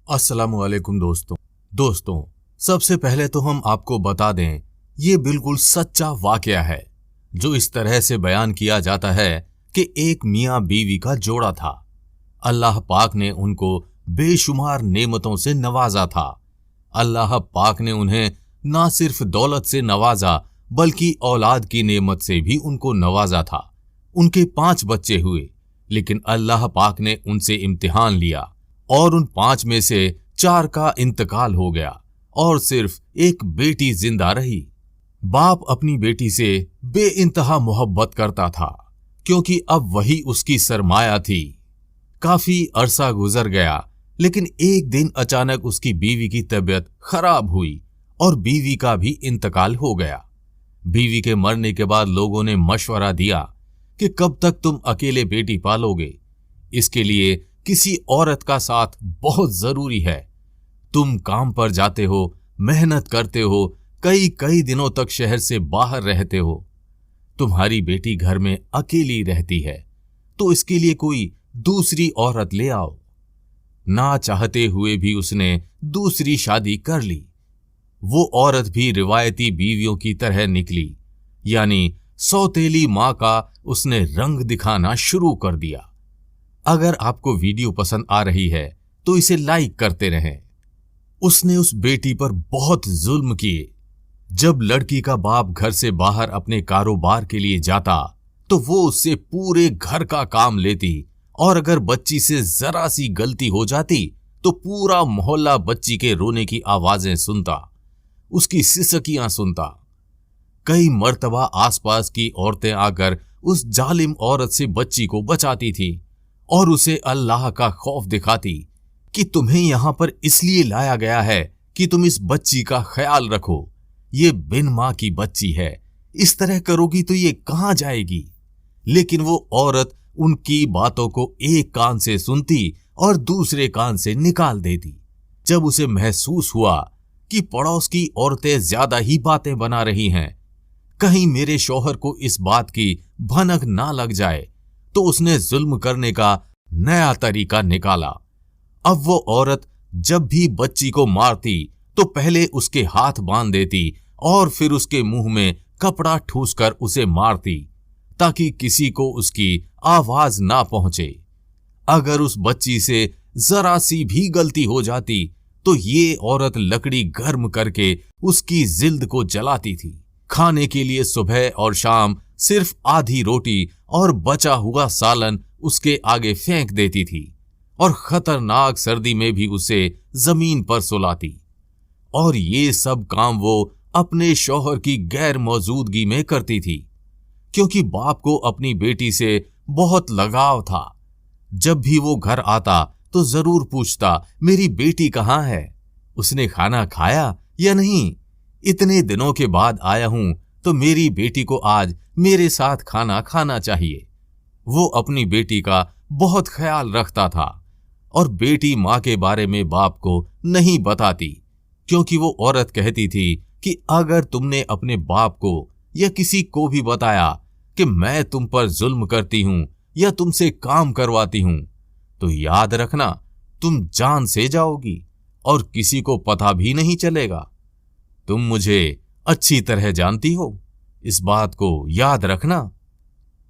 अस्सलामुअलैकुम दोस्तों, सबसे पहले तो हम आपको बता दें, ये बिल्कुल सच्चा वाकया है जो इस तरह से बयान किया जाता है कि एक मियाँ बीवी का जोड़ा था। अल्लाह पाक ने उनको बेशुमार नेमतों से नवाजा था। अल्लाह पाक ने उन्हें ना सिर्फ दौलत से नवाजा बल्कि औलाद की नेमत से भी उनको नवाजा था। उनके 5 बच्चे हुए, लेकिन अल्लाह पाक ने उनसे इम्तिहान लिया और उन 5 में से 4 का इंतकाल हो गया और सिर्फ एक बेटी जिंदा रही। बाप अपनी बेटी से बेइंतहा मोहब्बत करता था क्योंकि अब वही उसकी सरमाया थी। काफी अरसा गुजर गया, लेकिन एक दिन अचानक उसकी बीवी की तबीयत खराब हुई और बीवी का भी इंतकाल हो गया। बीवी के मरने के बाद लोगों ने मशवरा दिया कि कब तक तुम अकेले बेटी पालोगे, इसके लिए किसी औरत का साथ बहुत जरूरी है। तुम काम पर जाते हो, मेहनत करते हो, कई दिनों तक शहर से बाहर रहते हो। तुम्हारी बेटी घर में अकेली रहती है, तो इसके लिए कोई दूसरी औरत ले आओ। ना चाहते हुए भी उसने दूसरी शादी कर ली। वो औरत भी रिवायती बीवियों की तरह निकली, यानी सौतेली मां का उसने रंग दिखाना शुरू कर दिया। अगर आपको वीडियो पसंद आ रही है तो इसे लाइक करते रहें। उसने उस बेटी पर बहुत जुल्म किए। जब लड़की का बाप घर से बाहर अपने कारोबार के लिए जाता तो वो उससे पूरे घर का काम लेती, और अगर बच्ची से जरा सी गलती हो जाती तो पूरा मोहल्ला बच्ची के रोने की आवाजें सुनता, उसकी सिसकियां सुनता। कई मर्तबा आसपास की औरतें आकर उस जालिम औरत से बच्ची को बचाती थी और उसे अल्लाह का खौफ दिखाती कि तुम्हें यहां पर इसलिए लाया गया है कि तुम इस बच्ची का ख्याल रखो। ये बिन मां की बच्ची है, इस तरह करोगी तो ये कहां जाएगी। लेकिन वो औरत उनकी बातों को एक कान से सुनती और दूसरे कान से निकाल देती। जब उसे महसूस हुआ कि पड़ोस की औरतें ज्यादा ही बातें बना रही हैं, कहीं मेरे शौहर को इस बात की भनक ना लग जाए, तो उसने जुल्म करने का नया तरीका निकाला। अब वो औरत जब भी बच्ची को मारती तो पहले उसके हाथ बांध देती और फिर उसके मुंह में कपड़ा ठूसकर उसे मारती, ताकि किसी को उसकी आवाज ना पहुंचे। अगर उस बच्ची से जरा सी भी गलती हो जाती तो ये औरत लकड़ी गर्म करके उसकी जिल्द को जलाती थी। खाने के लिए सुबह और शाम सिर्फ आधी रोटी और बचा हुआ सालन उसके आगे फेंक देती थी, और खतरनाक सर्दी में भी उसे जमीन पर सुलाती। और ये सब काम वो अपने शौहर की गैर मौजूदगी में करती थी, क्योंकि बाप को अपनी बेटी से बहुत लगाव था। जब भी वो घर आता तो जरूर पूछता, मेरी बेटी कहाँ है, उसने खाना खाया या नहीं, इतने दिनों के बाद आया हूं तो मेरी बेटी को आज मेरे साथ खाना खाना चाहिए। वो अपनी बेटी का बहुत ख्याल रखता था, और बेटी मां के बारे में बाप को नहीं बताती, क्योंकि वो औरत कहती थी कि अगर तुमने अपने बाप को या किसी को भी बताया कि मैं तुम पर जुल्म करती हूं या तुमसे काम करवाती हूं, तो याद रखना तुम जान से जाओगी और किसी को पता भी नहीं चलेगा। तुम मुझे अच्छी तरह जानती हो, इस बात को याद रखना।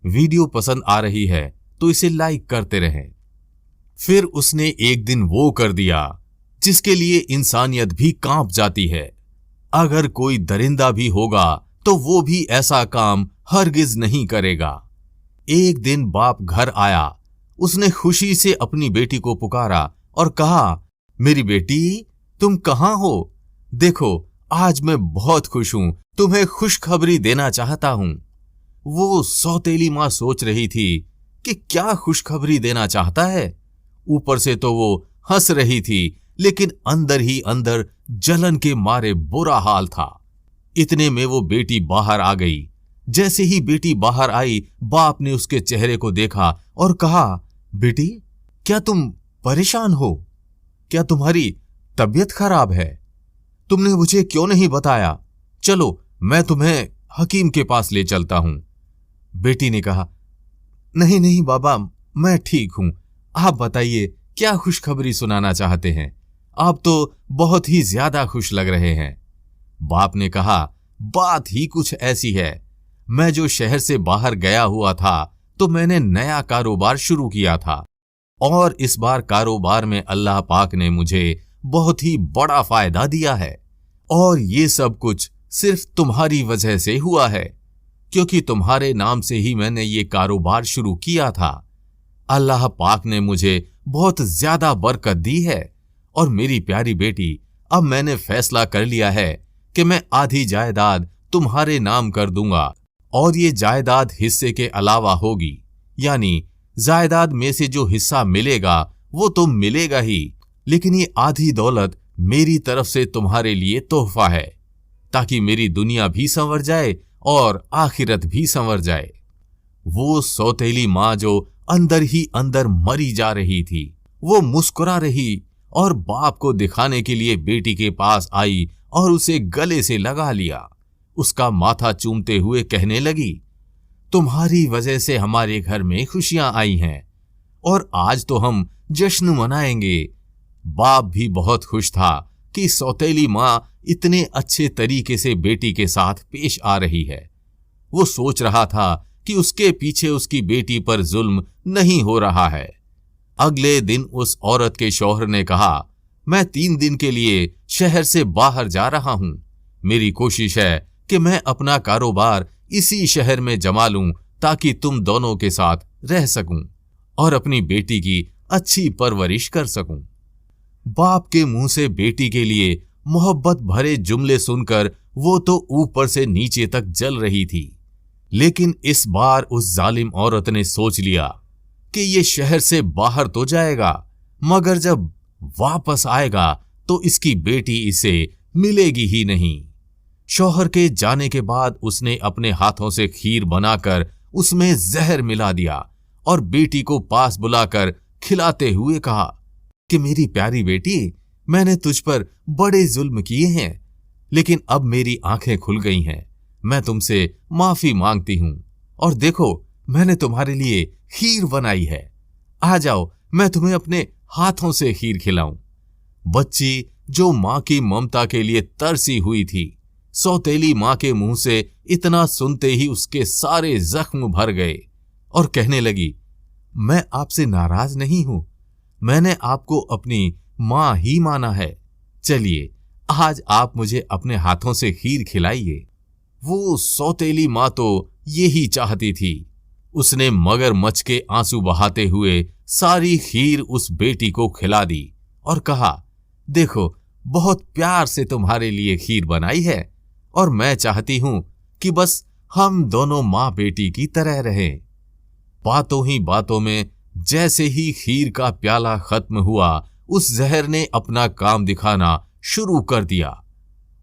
वीडियो पसंद आ रही है तो इसे लाइक करते रहें। फिर उसने एक दिन वो कर दिया जिसके लिए इंसानियत भी कांप जाती है। अगर कोई दरिंदा भी होगा तो वो भी ऐसा काम हरगिज नहीं करेगा। एक दिन बाप घर आया, उसने खुशी से अपनी बेटी को पुकारा और कहा, मेरी बेटी तुम कहां हो, देखो आज मैं बहुत खुश हूं, तुम्हें खुशखबरी देना चाहता हूं। वो सौतेली मां सोच रही थी कि क्या खुशखबरी देना चाहता है। ऊपर से तो वो हंस रही थी, लेकिन अंदर ही अंदर जलन के मारे बुरा हाल था। इतने में वो बेटी बाहर आ गई। जैसे ही बेटी बाहर आई, बाप ने उसके चेहरे को देखा और कहा, बेटी क्या तुम परेशान हो, क्या तुम्हारी तबीयत खराब है, तुमने मुझे क्यों नहीं बताया, चलो मैं तुम्हें हकीम के पास ले चलता हूं। बेटी ने कहा, नहीं बाबा, मैं ठीक हूं, आप बताइए क्या खुशखबरी सुनाना चाहते हैं, आप तो बहुत ही ज्यादा खुश लग रहे हैं। बाप ने कहा, बात ही कुछ ऐसी है। मैं जो शहर से बाहर गया हुआ था तो मैंने नया कारोबार शुरू किया था और इस बार कारोबार में अल्लाह पाक ने मुझे बहुत ही बड़ा फायदा दिया है और ये सब कुछ सिर्फ तुम्हारी वजह से हुआ है, क्योंकि तुम्हारे नाम से ही मैंने ये कारोबार शुरू किया था। अल्लाह पाक ने मुझे बहुत ज्यादा बरकत दी है और मेरी प्यारी बेटी, अब मैंने फैसला कर लिया है कि मैं आधी जायदाद तुम्हारे नाम कर दूंगा और ये जायदाद हिस्से के अलावा होगी, यानी जायदाद में से जो हिस्सा मिलेगा वो तो मिलेगा ही, लेकिन ये आधी दौलत मेरी तरफ से तुम्हारे लिए तोहफा है, ताकि मेरी दुनिया भी संवर जाए और आखिरत भी संवर जाए। वो सौतेली माँ जो अंदर ही अंदर मरी जा रही थी, वो मुस्कुरा रही और बाप को दिखाने के लिए बेटी के पास आई और उसे गले से लगा लिया। उसका माथा चूमते हुए कहने लगी, तुम्हारी वजह से हमारे घर में खुशियां आई हैं और आज तो हम जश्न मनाएंगे। बाप भी बहुत खुश था कि सौतेली माँ इतने अच्छे तरीके से बेटी के साथ पेश आ रही है। वो सोच रहा था कि उसके पीछे उसकी बेटी पर जुल्म नहीं हो रहा है। अगले दिन उस औरत के शौहर ने कहा, मैं 3 दिन के लिए शहर से बाहर जा रहा हूं। मेरी कोशिश है कि मैं अपना कारोबार इसी शहर में जमा लूं ताकि तुम दोनों के साथ रह सकूं और अपनी बेटी की अच्छी परवरिश कर सकूं। बाप के मुंह से बेटी के लिए मोहब्बत भरे जुमले सुनकर वो तो ऊपर से नीचे तक जल रही थी, लेकिन इस बार उस जालिम औरत ने सोच लिया कि ये शहर से बाहर तो जाएगा, मगर जब वापस आएगा तो इसकी बेटी इसे मिलेगी ही नहीं। शौहर के जाने के बाद उसने अपने हाथों से खीर बनाकर उसमें जहर मिला दिया और बेटी को पास बुलाकर खिलाते हुए कहा कि मेरी प्यारी बेटी, मैंने तुझ पर बड़े जुल्म किए हैं, लेकिन अब मेरी आंखें खुल गई हैं। मैं तुमसे माफी मांगती हूं और देखो, मैंने तुम्हारे लिए खीर बनाई है। आ जाओ, मैं तुम्हें अपने हाथों से खीर खिलाऊं। बच्ची जो मां की ममता के लिए तरसी हुई थी, सौतेली मां के मुंह से इतना सुनते ही उसके सारे जख्म भर गए और कहने लगी, मैं आपसे नाराज नहीं हूं, मैंने आपको अपनी मां ही माना है। चलिए, आज आप मुझे अपने हाथों से खीर खिलाइए। वो सौतेली मां तो यही चाहती थी। उसने मगरमच्छ के आंसू बहाते हुए सारी खीर उस बेटी को खिला दी और कहा, देखो, बहुत प्यार से तुम्हारे लिए खीर बनाई है और मैं चाहती हूं कि बस हम दोनों मां बेटी की तरह रहें। बातों ही बातों में जैसे ही खीर का प्याला खत्म हुआ, उस जहर ने अपना काम दिखाना शुरू कर दिया।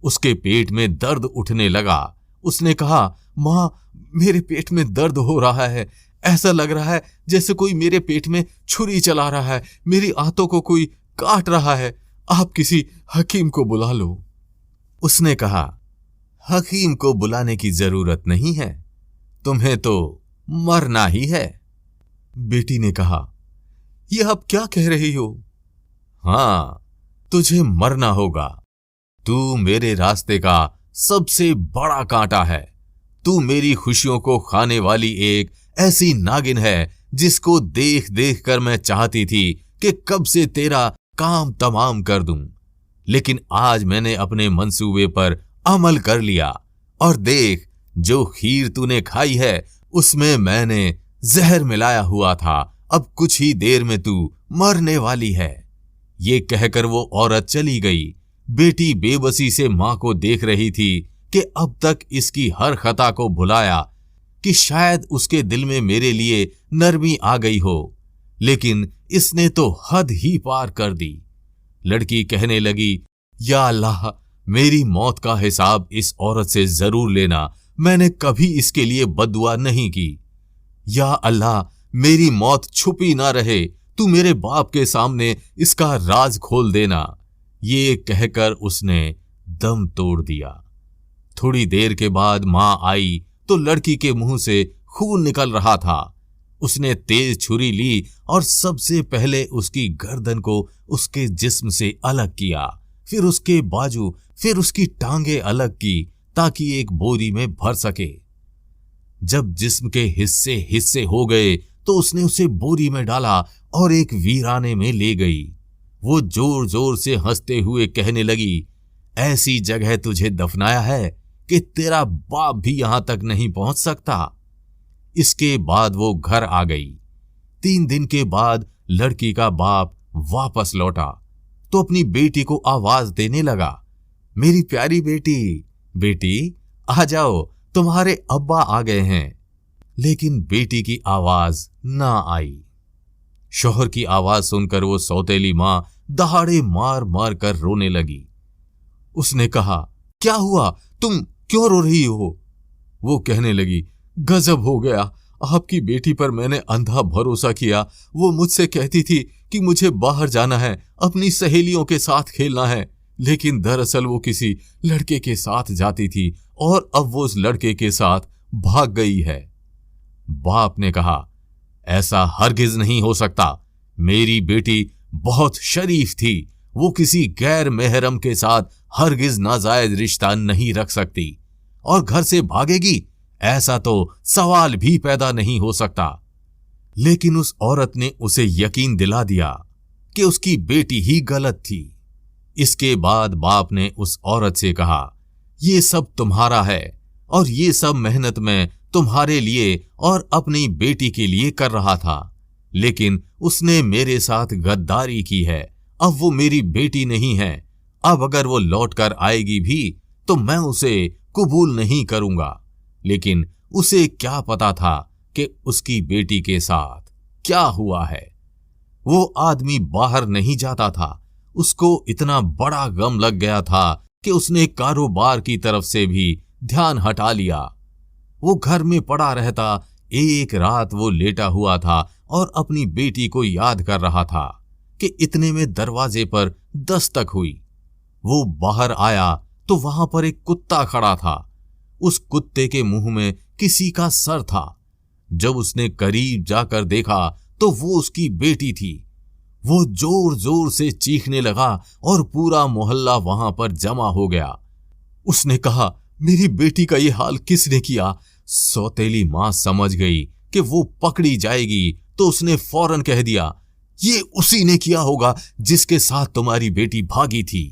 उसके पेट में दर्द उठने लगा। उसने कहा, मां, मेरे पेट में दर्द हो रहा है। ऐसा लग रहा है जैसे कोई मेरे पेट में छुरी चला रहा है। मेरी आंतों को कोई काट रहा है। आप किसी हकीम को बुला लो। उसने कहा, हकीम को बुलाने की जरूरत नहीं है, तुम्हें तो मरना ही है। बेटी ने कहा, यह आप क्या कह रही हो? हां, तुझे मरना होगा। तू मेरे रास्ते का सबसे बड़ा कांटा है। तू मेरी खुशियों को खाने वाली एक ऐसी नागिन है जिसको देख देख कर मैं चाहती थी कि कब से तेरा काम तमाम कर दूं, लेकिन आज मैंने अपने मंसूबे पर अमल कर लिया और देख, जो खीर तूने खाई है उसमें मैंने जहर मिलाया हुआ था। अब कुछ ही देर में तू मरने वाली है। ये कहकर वो औरत चली गई। बेटी बेबसी से मां को देख रही थी कि अब तक इसकी हर खता को भुलाया कि शायद उसके दिल में मेरे लिए नरमी आ गई हो, लेकिन इसने तो हद ही पार कर दी। लड़की कहने लगी, या अल्लाह, मेरी मौत का हिसाब इस औरत से जरूर लेना। मैंने कभी इसके लिए बद्दुआ नहीं की। या अल्लाह, मेरी मौत छुपी ना रहे। तू मेरे बाप के सामने इसका राज खोल देना। ये कहकर उसने दम तोड़ दिया। थोड़ी देर के बाद मां आई तो लड़की के मुंह से खून निकल रहा था। उसने तेज छुरी ली और सबसे पहले उसकी गर्दन को उसके जिस्म से अलग किया, फिर उसके बाजू, फिर उसकी टांगे अलग की ताकि एक बोरी में भर सके। जब जिस्म के हिस्से हिस्से हो गए तो उसने उसे बोरी में डाला और एक वीराने में ले गई। वो जोर जोर से हंसते हुए कहने लगी, ऐसी जगह तुझे दफनाया है कि तेरा बाप भी यहां तक नहीं पहुंच सकता। इसके बाद वो घर आ गई। 3 दिन के बाद लड़की का बाप वापस लौटा तो अपनी बेटी को आवाज देने लगा, मेरी प्यारी बेटी, बेटी आ जाओ, तुम्हारे अब्बा आ गए हैं। लेकिन बेटी की आवाज ना आई। शौहर की आवाज सुनकर वो सौतेली मां दहाड़े मार मार कर रोने लगी। उसने कहा, क्या हुआ, तुम क्यों रो रही हो? वो कहने लगी, गजब हो गया, आपकी बेटी पर मैंने अंधा भरोसा किया। वो मुझसे कहती थी कि मुझे बाहर जाना है, अपनी सहेलियों के साथ खेलना है, लेकिन दरअसल वो किसी लड़के के साथ जाती थी और अब वो उस लड़के के साथ भाग गई है। बाप ने कहा, ऐसा हरगिज नहीं हो सकता, मेरी बेटी बहुत शरीफ थी, वो किसी गैर महरम के साथ हरगिज नाजायज रिश्ता नहीं रख सकती, और घर से भागेगी ऐसा तो सवाल भी पैदा नहीं हो सकता। लेकिन उस औरत ने उसे यकीन दिला दिया कि उसकी बेटी ही गलत थी। इसके बाद बाप ने उस औरत से कहा, ये सब तुम्हारा है और ये सब मेहनत मैं तुम्हारे लिए और अपनी बेटी के लिए कर रहा था, लेकिन उसने मेरे साथ गद्दारी की है। अब वो मेरी बेटी नहीं है। अब अगर वो लौट कर आएगी भी तो मैं उसे कबूल नहीं करूंगा। लेकिन उसे क्या पता था कि उसकी बेटी के साथ क्या हुआ है। वो आदमी बाहर नहीं जाता था। उसको इतना बड़ा गम लग गया था कि उसने कारोबार की तरफ से भी ध्यान हटा लिया। वो घर में पड़ा रहता। एक रात वो लेटा हुआ था और अपनी बेटी को याद कर रहा था कि इतने में दरवाजे पर दस्तक हुई। वो बाहर आया तो वहां पर एक कुत्ता खड़ा था। उस कुत्ते के मुंह में किसी का सर था। जब उसने करीब जाकर देखा तो वो उसकी बेटी थी। वो जोर जोर से चीखने लगा और पूरा मोहल्ला वहां पर जमा हो गया। उसने कहा, मेरी बेटी का ये हाल किसने किया? सौतेली मां समझ गई कि वो पकड़ी जाएगी तो उसने फौरन कह दिया, ये उसी ने किया होगा जिसके साथ तुम्हारी बेटी भागी थी।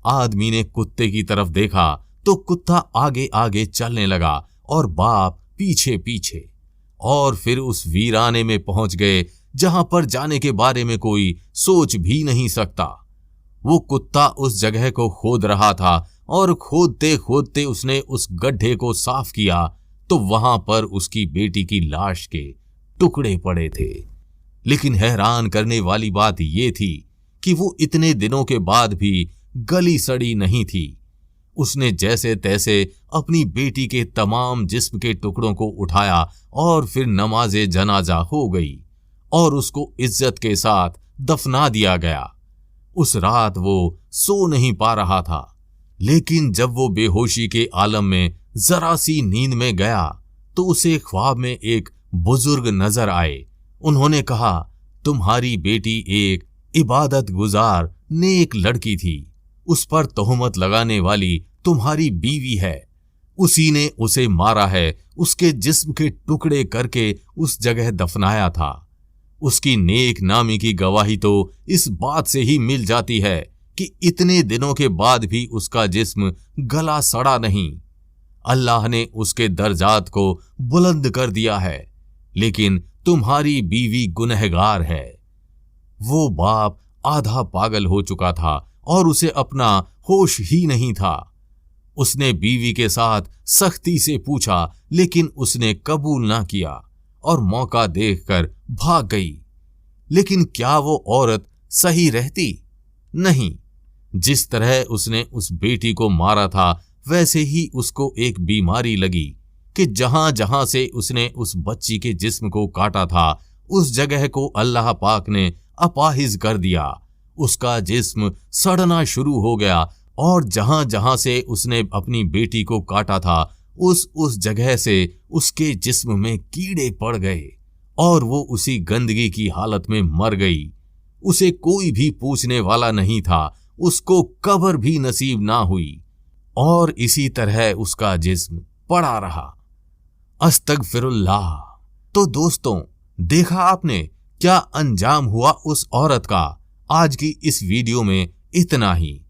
आदमी ने कुत्ते की तरफ देखा तो कुत्ता आगे आगे चलने लगा और बाप पीछे पीछे, और फिर उस वीराने में पहुंच गए जहां पर जाने के बारे में कोई सोच भी नहीं सकता। वो कुत्ता उस जगह को खोद रहा था और खोदते खोदते उसने उस गड्ढे को साफ किया तो वहां पर उसकी बेटी की लाश के टुकड़े पड़े थे। लेकिन हैरान करने वाली बात ये थी कि वो इतने दिनों के बाद भी गली सड़ी नहीं थी। उसने जैसे तैसे अपनी बेटी के तमाम जिस्म के टुकड़ों को उठाया और फिर नमाज़े जनाजा हो गई और उसको इज्जत के साथ दफना दिया गया। उस रात वो सो नहीं पा रहा था, लेकिन जब वो बेहोशी के आलम में जरा सी नींद में गया तो उसे ख्वाब में एक बुजुर्ग नजर आए। उन्होंने कहा, तुम्हारी बेटी एक इबादत गुजार नेक लड़की थी, उस पर तोहमत लगाने वाली तुम्हारी बीवी है, उसी ने उसे मारा है, उसके जिस्म के टुकड़े करके उस जगह दफनाया था। उसकी नेक नामी की गवाही तो इस बात से ही मिल जाती है कि इतने दिनों के बाद भी उसका जिस्म गला सड़ा नहीं। अल्लाह ने उसके दर्जात को बुलंद कर दिया है, लेकिन तुम्हारी बीवी गुनहगार है। वो बाप आधा पागल हो चुका था और उसे अपना होश ही नहीं था। उसने बीवी के साथ सख्ती से पूछा, लेकिन उसने कबूल ना किया और मौका देखकर भाग गई। लेकिन क्या वो औरत सही रहती? नहीं। जिस तरह उसने उस बेटी को मारा था वैसे ही उसको एक बीमारी लगी कि जहां जहां से उसने उस बच्ची के जिस्म को काटा था उस जगह को अल्लाह पाक ने अपाहिज कर दिया। उसका जिस्म सड़ना शुरू हो गया और जहां जहां से उसने अपनी बेटी को काटा था उस जगह से उसके जिस्म में कीड़े पड़ गए और वो उसी गंदगी की हालत में मर गई। उसे कोई भी पूछने वाला नहीं था, उसको कब्र भी नसीब ना हुई और इसी तरह उसका जिस्म पड़ा रहा। अस्तगफिरुल्लाह। तो दोस्तों, देखा आपने क्या अंजाम हुआ उस औरत का। आज की इस वीडियो में इतना ही।